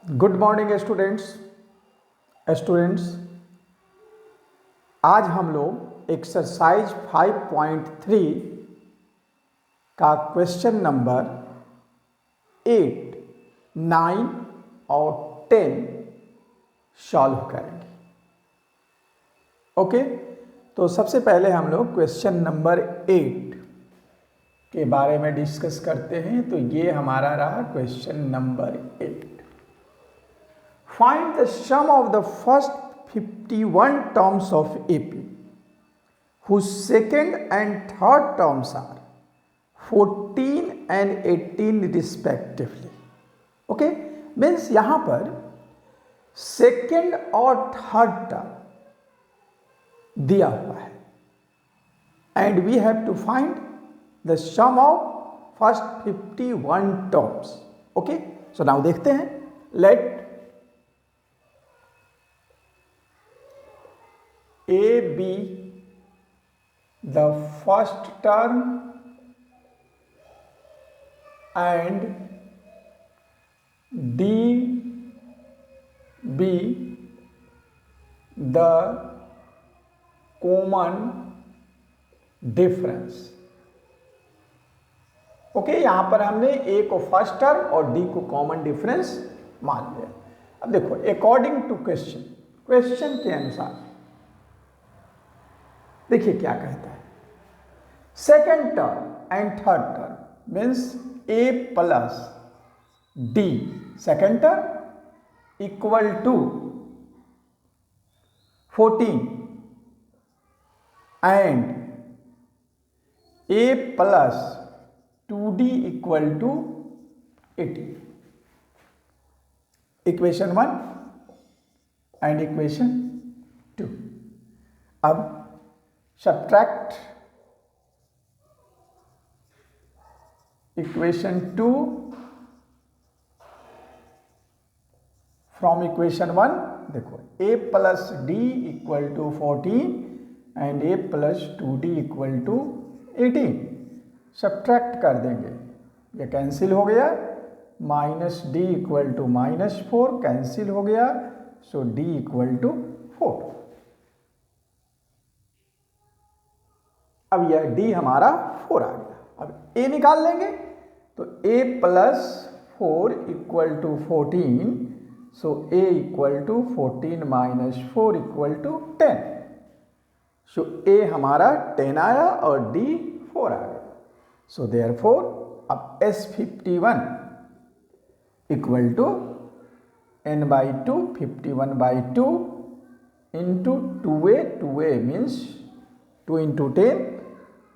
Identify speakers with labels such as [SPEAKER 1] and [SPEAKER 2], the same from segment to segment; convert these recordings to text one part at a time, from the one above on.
[SPEAKER 1] Good morning students. आज हम लोग एक्सरसाइज 5.3 का क्वेश्चन नंबर 8, 9 और 10 सॉल्व करेंगे। ओके, तो सबसे पहले हम लोग क्वेश्चन नंबर 8 के बारे में डिस्कस करते हैं। तो ये हमारा रहा question number 8। Find the sum of the first 51 terms of AP whose second and third terms are 14 and 18 respectively. Okay, means यहाँ पर सेकेंड और थर्ड टर्म दिया हुआ है and we have to find the sum of first 51 terms. Okay, so now देखते हैं। Let A be the first term and D be the common difference। Okay, यहां पर हमने A को फर्स्ट टर्म और D को कॉमन डिफरेंस मान लिया। अब देखो, अकॉर्डिंग टू क्वेश्चन के अनुसार देखिए क्या कहता है। Second term and third term means A plus D second term equal to 14 and A plus 2d equal to 18। Equation 1 and equation 2। अब subtract equation 2 from equation 1। देखो, a plus d equal to 14 and a plus 2d equal to 18। Subtract कर देंगे, ये cancel हो गया। Minus D equal to -4 cancel हो गया, सो d equal to 4। अब यह d हमारा 4 आ गया। अब a निकाल लेंगे, तो a plus 4 equal to 14, so a equal to 14 minus 4 equal to 10। So a हमारा 10 आया और d 4 आ गया। सो देयरफॉर अब S51 equal to n/2 51/2 into 2a means 2 into 10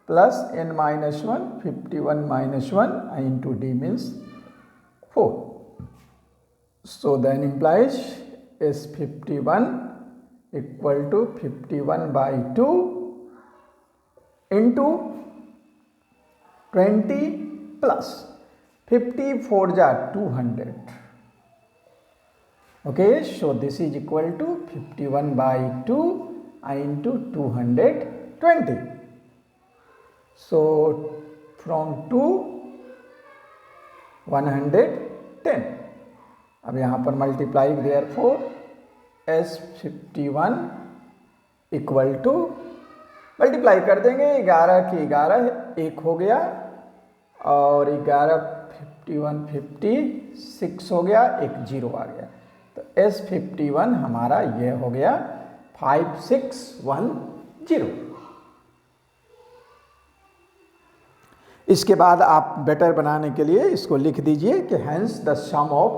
[SPEAKER 1] plus n-1 51-1 into d means 4. So then implies S51 equal to 51/2 into 20 plus 54 ja 200. Okay, so this is equal to 51/2 into 220. So from 2 110। अब यहाँ पर multiply, therefore S51 equal to multiply कर देंगे, 11 की 11 1 हो गया और 11 51 56 हो गया, एक 0 आ गया। तो S51 हमारा यह हो गया 5610। इसके बाद आप बेटर बनाने के लिए इसको लिख दीजिए कि hence the sum of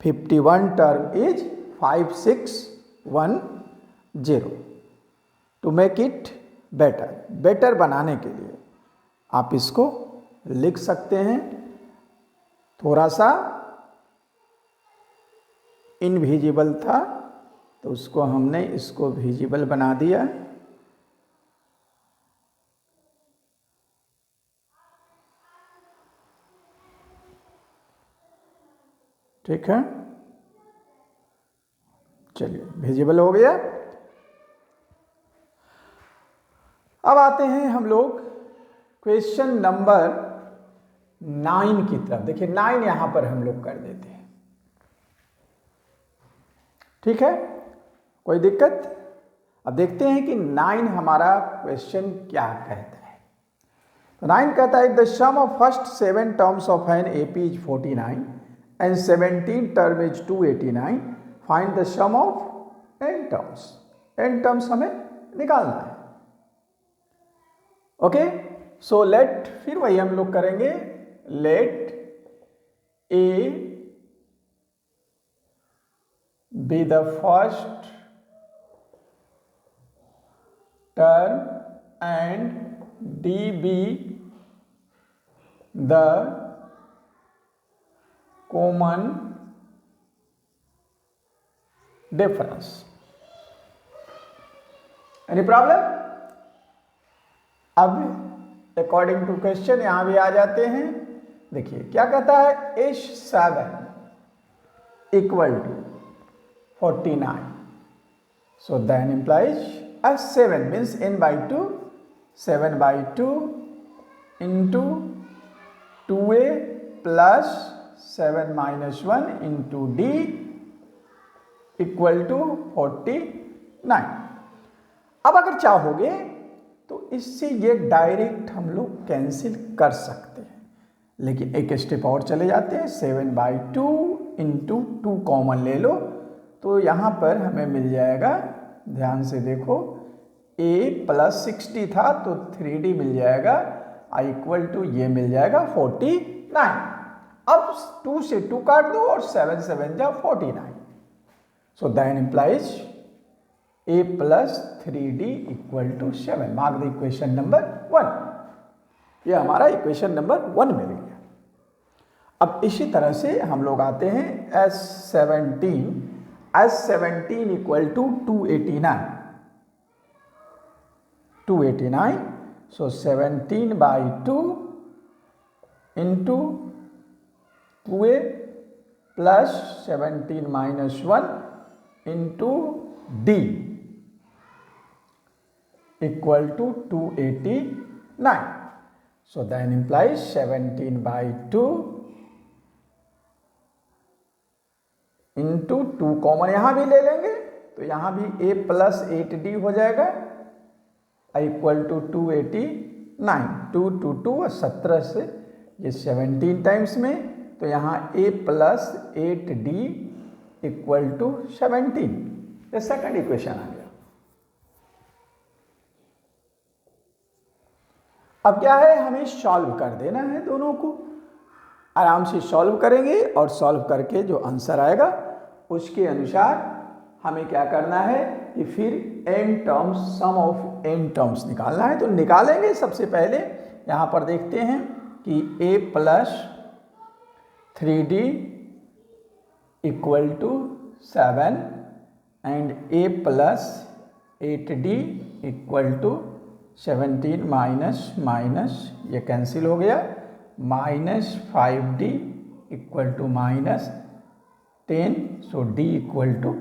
[SPEAKER 1] 51 term is 5610। To make it better बनाने के लिए आप इसको लिख सकते हैं। थोड़ा सा इनविजिबल था तो उसको हमने इसको विजिबल बना दिया। ठीक है, चलिए विजिबल हो गया। अब आते हैं हम लोग क्वेश्चन नंबर 9 की तरफ। देखिए 9 यहां पर हम लोग कर देते हैं, ठीक है, कोई दिक्कत। अब देखते हैं कि 9 हमारा क्वेश्चन क्या कहता है। तो 9 कहता है the sum of first 7 terms of an AP is 49 and 17 term is 289, find the sum of n terms. n terms हमें निकालना है। ओके, सो लेट, फिर वही हम लोग करेंगे, let A be the first term and D be the common difference. Any problem? अब according to question यहां भी आ जाते हैं। देखिए क्या कहता है, H7 equal to 49, so then implies S7 means n by 2, 7 by 2 into 2a plus 7 minus 1 into d equal to 49। अब अगर चाहोगे तो इससे ये डायरेक्ट हम लोग कैंसिल कर सकते हैं, लेकिन एक स्टेप और चले जाते हैं। 7 by 2 into 2 कॉमन ले लो, तो यहाँ पर हमें मिल जाएगा, ध्यान से देखो, a प्लस 60 था तो 3d मिल जाएगा, i इक्वल टू ये मिल जाएगा 49। अब 2 से 2 काट दो और 7 7 जा 49, so then implies a plus 3d equal to 7। Mark the equation number 1। ये हमारा इक्वेशन नंबर 1 मिल गया। अब इसी तरह से हम लोग आते हैं S17 equal to 289, so 17 by 2 into 2a plus 17 minus 1 into d equal to 289, so then implies 17 by 2 into 2 common यहां भी ले लेंगे तो यहां भी a प्लस 8d हो जाएगा, i इक्वल टू 289, 2 2 2 और 17 से ये 17 टाइम्स में, तो यहाँ a plus 8d equal to 17। ये सेकंड इक्वेशन आ गया। अब क्या है, हमें सॉल्व कर देना है, दोनों को आराम से सॉल्व करेंगे और सॉल्व करके जो आंसर आएगा उसके अनुसार हमें क्या करना है कि फिर n terms, sum of n terms निकालना है। तो निकालेंगे सबसे पहले, यहाँ पर देखते हैं कि a plus 3d equal to 7 and a plus 8d equal to 17 minus minus ये कैंसिल हो गया, minus 5d equal to minus 10, so d equal to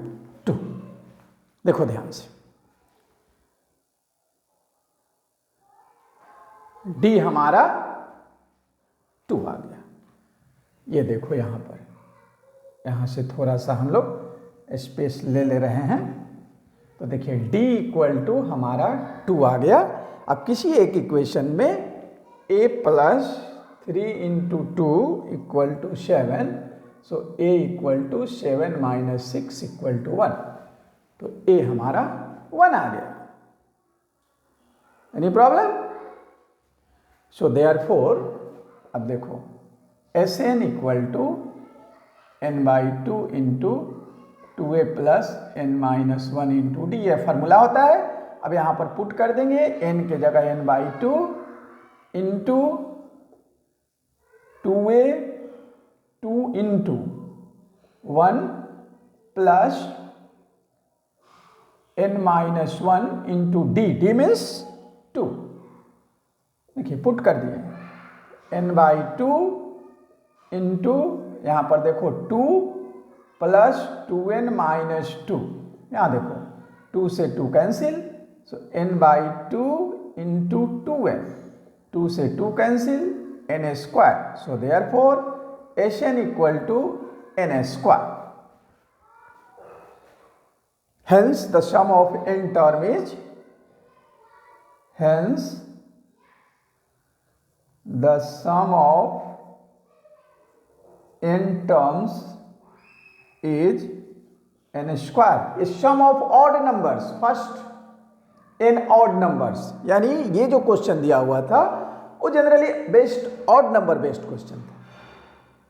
[SPEAKER 1] 2। देखो ध्यान से, d हमारा 2 आ गया। ये देखो यहाँ पर, यहाँ से थोड़ा सा हम लोग स्पेस ले रहे हैं, तो देखिए d इक्वल टू हमारा 2 आ गया। अब किसी एक इक्वेशन में a plus 3 into 2 equal to 7, so a equal to 7 minus 6 equal to 1, तो a हमारा 1 आ गया। Any problem? सो देयरफॉर अब देखो Sn equal to n by 2 into 2a plus n minus 1 into D, यह फार्मूला होता है। अब यहाँ पर पुट कर देंगे n के जगह n by 2 into 2a 2 into 1 plus n minus 1 into D, D means 2। देखिए पुट कर दिए n बाई 2 इंटू, यहाँ पर देखो 2 प्लस 2n माइनस 2, यहाँ देखो 2 से 2 cancel, so n by 2 into 2n, 2 से 2 cancel, n square. So therefore Sn equal to n square. Hence the sum of n term is, hence the sum of n terms is n square. is sum of odd numbers, first n odd numbers. यानी ये जो question दिया हुआ था वो generally based odd number based question था.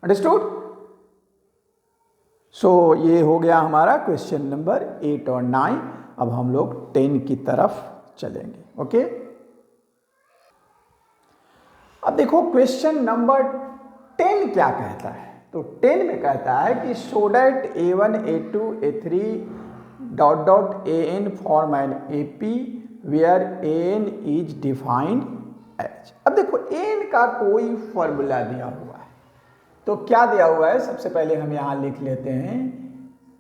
[SPEAKER 1] Understood? सो ये हो गया हमारा क्वेश्चन नंबर 8 और 9. अब हम लोग 10 की तरफ चलेंगे. ओके, अब देखो क्वेश्चन नंबर 10 क्या कहता है. तो 10 में कहता है कि show that a1 a2 a3 dot dot an form an AP where an is defined as. अब देखो an का कोई फॉर्मूला दिया हुआ है, तो क्या दिया हुआ है सबसे पहले हम यहां लिख लेते हैं.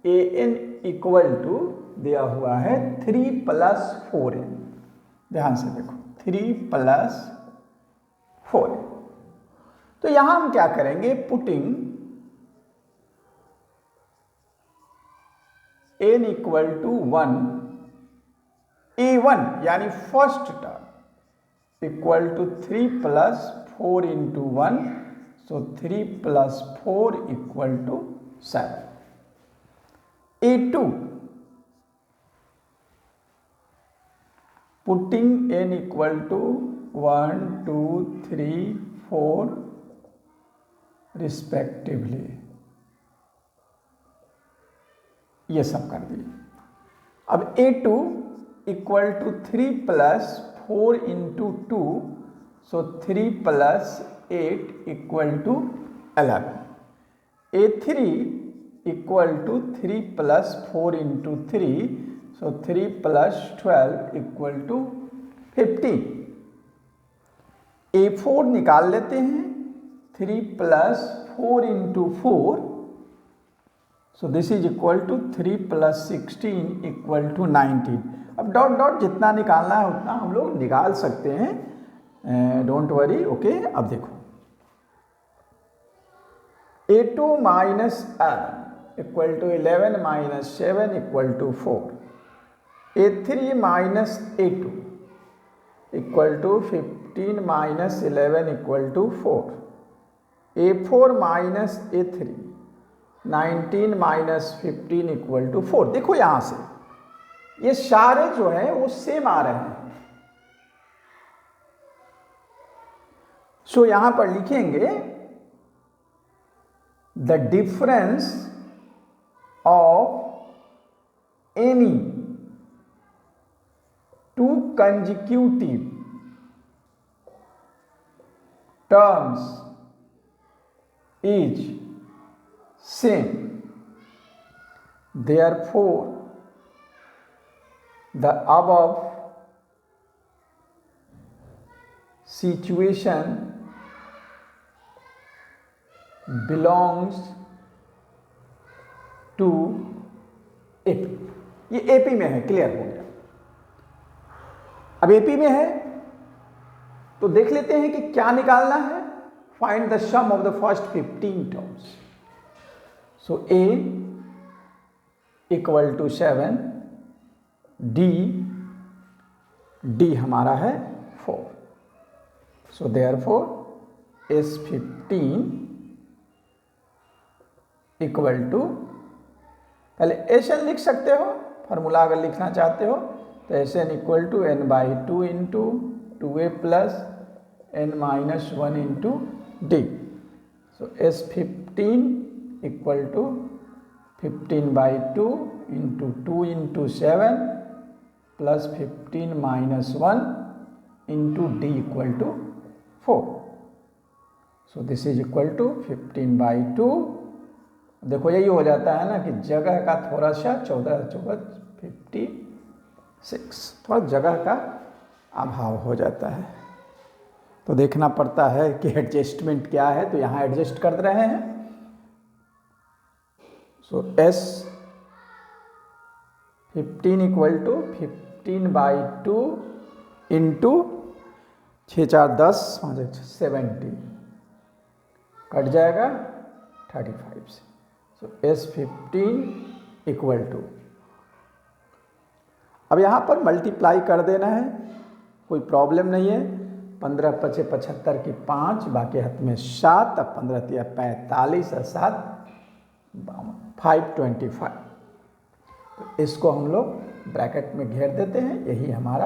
[SPEAKER 1] an इक्वल टू दिया हुआ है 3 + 4n. ध्यान से देखो 3 + 4n. तो यहां हम क्या करेंगे, putting n equal to 1, a1 यानी first term equal to 3 + 4 × 1. So 3 + 4 equal to 7. a2 putting n equal to 1 2 3 4 respectively. ये सब कर दिए. अब a2 equal to 3 + 4 × 2. So 3 + 8 equal to 11. a3 equal to 3 + 4 × 3. So 3 + 12 equal to 15. a4 निकाल लेते हैं. 3 + 4 × 4. So this is equal to 3 + 16 equal to 19. अब dot dot जितना निकालना है उतना हम लोग निकाल सकते हैं, डोंट वरी. ओके, अब देखो a2 - 11 equal to 11 - 7 equal to 4. a3 - a2 equal to 15 - 11 equal to 4. a4 - a3 19 - 15 equal to 4. देखो यहां से ये सारे जो हैं वो सेम आ रहे हैं. सो यहां पर लिखेंगे the difference of any two consecutive terms is same. Therefore, the above situation belongs to AP. ये AP में है, क्लियर हो गया. अब AP में है तो देख लेते हैं कि क्या निकालना है. Find the sum of the first 15 terms. So A equal to 7, D हमारा है 4. So therefore S15 equal to, पहले Sn लिख सकते हो, फार्मूला अगर लिखना चाहते हो तो Sn equal to n/2 into 2a plus n - 1 into D. So S15 equal to 15/2 into 2 into 7 plus 15 - 1 into D equal to 4. So this is equal to 15/2. देखो यही हो जाता है ना कि जगह का थोड़ा सा 14 14 56 थोड़ा जगह का अभाव हो जाता है, तो देखना पड़ता है कि एडजस्टमेंट क्या है. तो यहाँ एडजस्ट कर रहे हैं. So S15 equal to 15/2 into 6 4 10 5 70 cut जाएगा 35 से। सो S15 इक्वल टू, अब यहाँ पर मल्टीप्लाई कर देना है, कोई प्रॉब्लम नहीं है। 15 पचे 75 की 5, बाकी हाथ में 7, अब 15 तिया 45 और 7 525। तो इसको हम लोग ब्रैकेट में घेर देते हैं, यही हमारा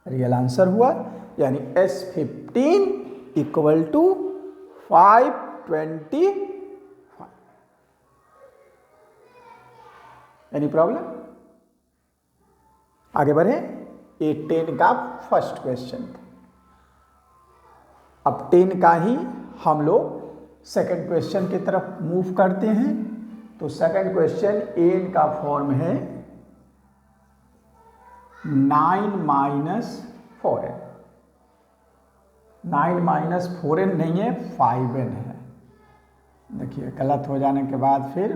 [SPEAKER 1] रियल आंसर हुआ, यानी S15 equal to 525। Any problem? आगे बढ़े। ये 10 का फर्स्ट क्वेश्चन था। अब 10 का ही हम लोग सेकंड क्वेश्चन की तरफ मूव करते हैं। तो सेकंड क्वेश्चन एन का फॉर्म है 9 - 4n। 9 - 4n नहीं है, 5n है। देखिए गलत हो जाने के बाद फिर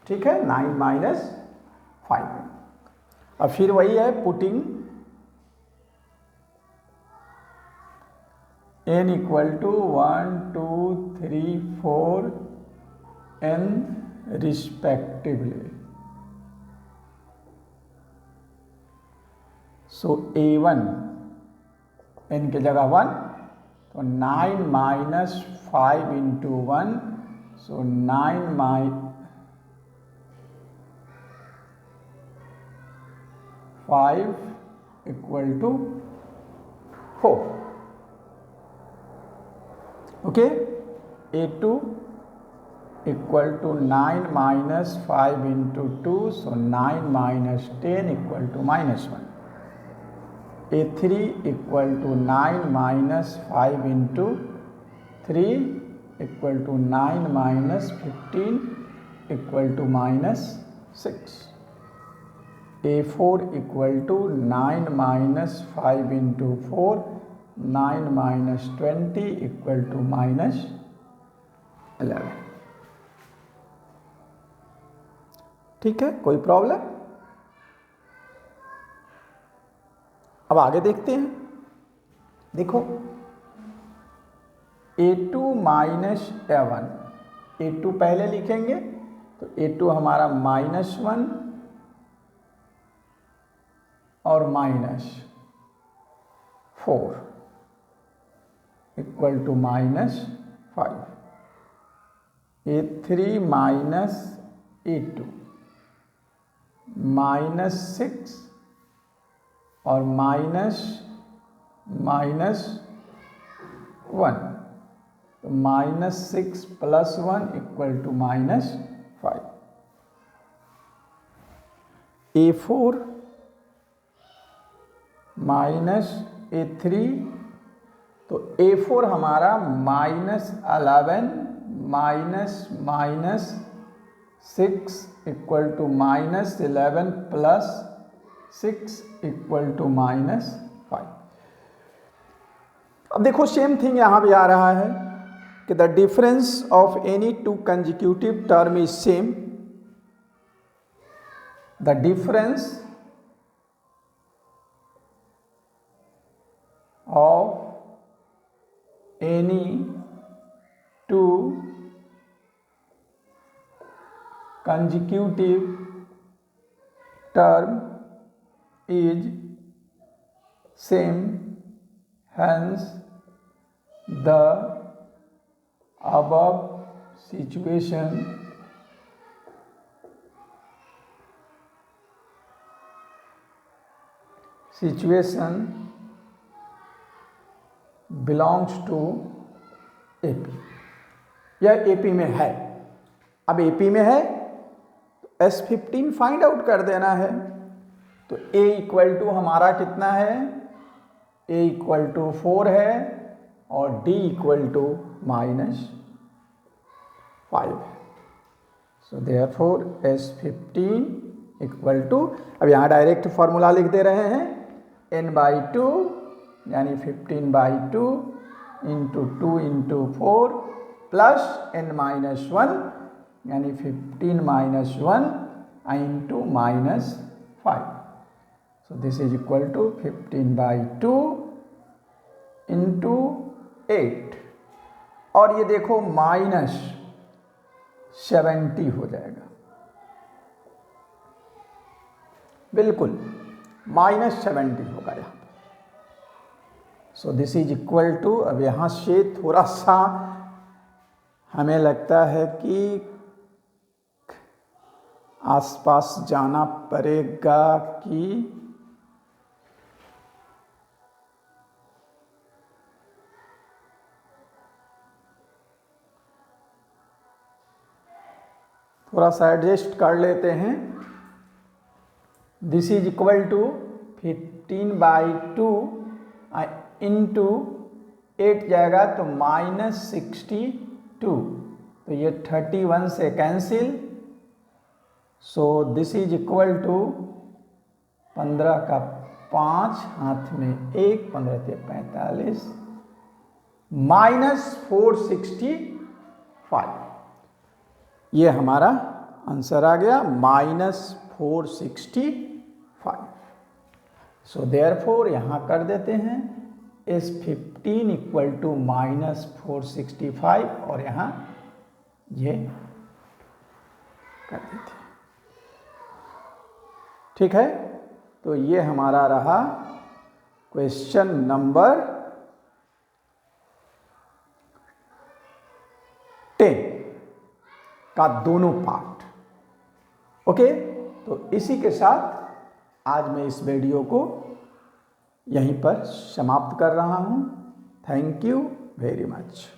[SPEAKER 1] ठीक है, 9 - 5n। अब फिर वही है, putting n equal to 1 2 3 4 n respectively. So A1 n की जगह 1, तो 9 - 5 into 1, so 9 - 5 equal to 4। Okay, A2 equal to 9 - 5 into 2, so 9 - 10 equal to -1। A3 equal to 9 - 5 into 3 equal to 9 - 15 equal to -6। A4 equal to 9 - 5 into 4, 9 - 20 equal to -11। ठीक है, कोई problem? अब आगे देखते हैं। देखो A2 - A1, A2 पहले लिखेंगे, तो A2 हमारा -1 और -4 इक्वल टू -5। A3 - A2 -6 और -1, तो -6 + 1 इक्वल टू -5। A4 -A3, तो A4 हमारा -11 -6 इक्वल टू -11 + 6 इक्वल टू -5। अब देखो सेम थिंग यहां भी आ रहा है कि the difference of any two consecutive term is same. The difference of any two consecutive term is same, hence the above situation belongs to AP. यह AP में है। अब एपी में है तो S15 फाइंड आउट कर देना है। तो A इक्वल टू हमारा कितना है? A इक्वल टू 4 है और D इक्वल टू -5 है। सो देयरफॉर S15 इक्वल टू, अब यहाँ डायरेक्ट फॉर्मूला लिख दे रहे हैं, n/2 यानी 15/2 इंटू 2 इंटू 4 प्लस n-1 यानी 15 - 1 into -5। So this is equal to 15/2 into 8 और ये देखो -70 हो जाएगा, बिल्कुल -70 होगा यहाँ पर। So this is equal to, अब यहाँ से थोड़ा सा हमें लगता है कि आसपास जाना पड़ेगा कि थोड़ा सा एडजस्ट कर लेते हैं। This is equal to 15/2 into 8 जाएगा तो -62, तो ये 31 से cancel. So this is equal to 15 का 5, हाथ में 1, 15 से 45, -465। ये हमारा आंसर आ गया -465। सो देयरफॉर यहाँ कर देते हैं इस 15 इक्वल टू -465 और यहाँ ये कर देते हैं। ठीक है, तो ये हमारा रहा क्वेश्चन नंबर 10 का दोनों पार्ट। ओके, तो इसी के साथ आज मैं इस वीडियो को यहीं पर समाप्त कर रहा हूं। Thank you very much.